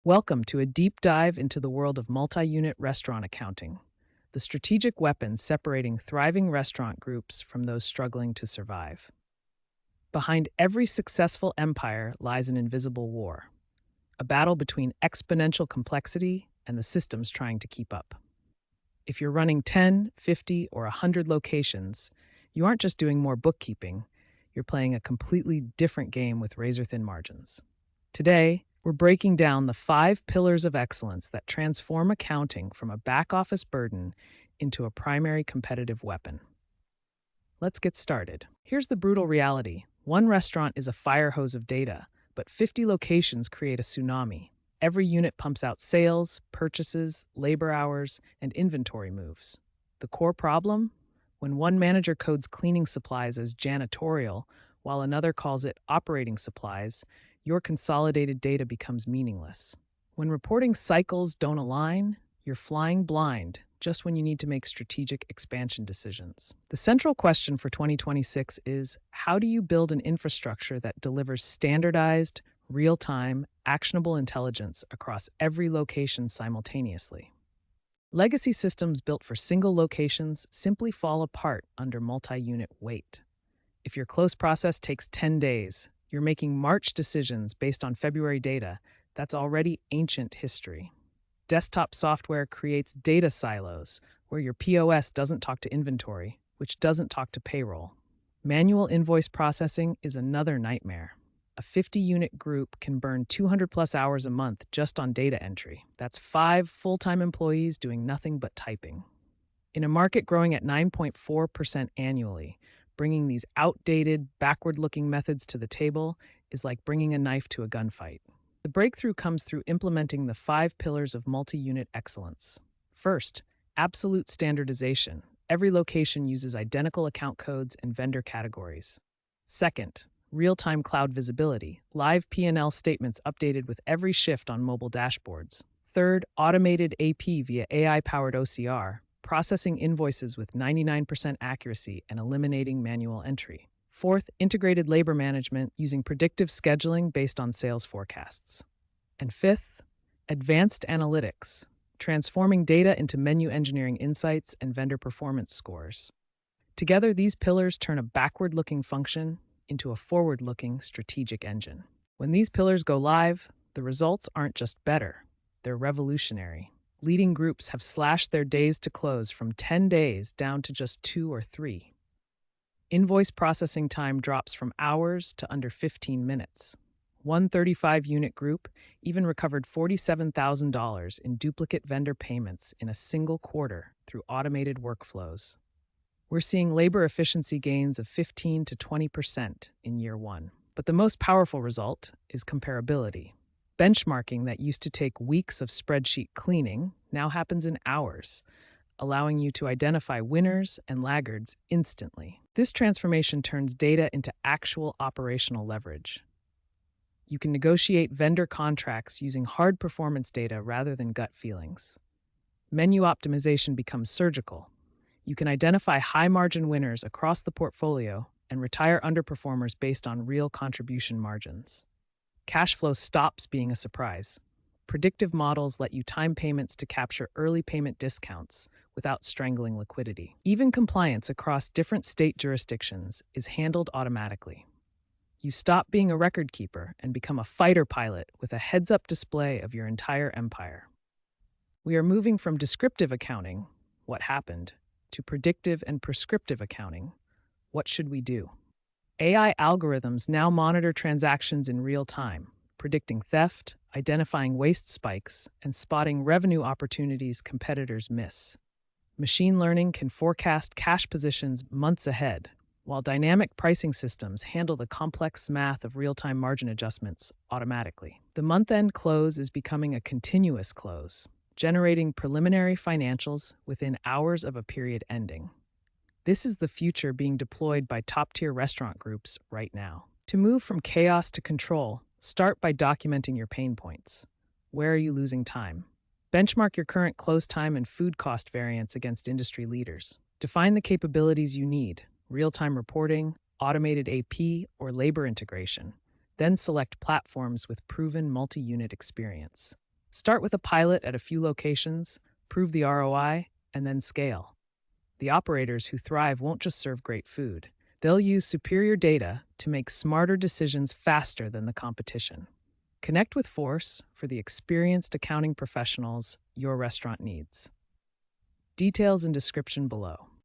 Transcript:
Welcome to a deep dive into the world of multi-unit restaurant accounting, the strategic weapon separating thriving restaurant groups from those struggling to survive. Behind every successful empire lies an invisible war, a battle between exponential complexity and the systems trying to keep up. If you're running 10, 50, or 100 locations, you aren't just doing more bookkeeping, you're playing a completely different game with razor-thin margins. Today, we're breaking down the 5 pillars of excellence that transform accounting from a back office burden into a primary competitive weapon. Let's get started. Here's the brutal reality. One restaurant is a fire hose of data, but 50 locations create a tsunami. Every unit pumps out sales, purchases, labor hours, and inventory moves. The core problem? When one manager codes cleaning supplies as janitorial, while another calls it operating supplies, your consolidated data becomes meaningless. When reporting cycles don't align, you're flying blind just when you need to make strategic expansion decisions. The central question for 2026 is, how do you build an infrastructure that delivers standardized, real-time, actionable intelligence across every location simultaneously? Legacy systems built for single locations simply fall apart under multi-unit weight. If your close process takes 10 days, you're making March decisions based on February data that's already ancient history. Desktop software creates data silos where your POS doesn't talk to inventory, which doesn't talk to payroll. Manual invoice processing is another nightmare. A 50-unit group can burn 200 plus hours a month just on data entry. That's 5 full-time employees doing nothing but typing. In a market growing at 9.4% annually, bringing these outdated, backward-looking methods to the table is like bringing a knife to a gunfight. The breakthrough comes through implementing the 5 pillars of multi-unit excellence. First, absolute standardization. Every location uses identical account codes and vendor categories. Second, real-time cloud visibility. Live P&L statements updated with every shift on mobile dashboards. Third, automated AP via AI-powered OCR, processing invoices with 99% accuracy and eliminating manual entry. Fourth, integrated labor management using predictive scheduling based on sales forecasts. And fifth, advanced analytics, transforming data into menu engineering insights and vendor performance scores. Together, these pillars turn a backward-looking function into a forward-looking strategic engine. When these pillars go live, the results aren't just better, they're revolutionary. Leading groups have slashed their days to close from 10 days down to just 2 or 3. Invoice processing time drops from hours to under 15 minutes. One 35-unit group even recovered $47,000 in duplicate vendor payments in a single quarter through automated workflows. We're seeing labor efficiency gains of 15 to 20% in year one. But the most powerful result is comparability. Benchmarking that used to take weeks of spreadsheet cleaning now happens in hours, allowing you to identify winners and laggards instantly. This transformation turns data into actual operational leverage. You can negotiate vendor contracts using hard performance data rather than gut feelings. Menu optimization becomes surgical. You can identify high-margin winners across the portfolio and retire underperformers based on real contribution margins. Cash flow stops being a surprise. Predictive models let you time payments to capture early payment discounts without strangling liquidity. Even compliance across different state jurisdictions is handled automatically. You stop being a record keeper and become a fighter pilot with a heads-up display of your entire empire. We are moving from descriptive accounting, what happened, to predictive and prescriptive accounting, what should we do? AI algorithms now monitor transactions in real time, predicting theft, identifying waste spikes, and spotting revenue opportunities competitors miss. Machine learning can forecast cash positions months ahead, while dynamic pricing systems handle the complex math of real-time margin adjustments automatically. The month-end close is becoming a continuous close, generating preliminary financials within hours of a period ending. This is the future being deployed by top-tier restaurant groups right now. To move from chaos to control, start by documenting your pain points. Where are you losing time? Benchmark your current close time and food cost variance against industry leaders. Define the capabilities you need: real-time reporting, automated AP, or labor integration. Then select platforms with proven multi-unit experience. Start with a pilot at a few locations, prove the ROI, and then scale. The operators who thrive won't just serve great food. They'll use superior data to make smarter decisions faster than the competition. Connect with Force for the experienced accounting professionals your restaurant needs. Details and description below.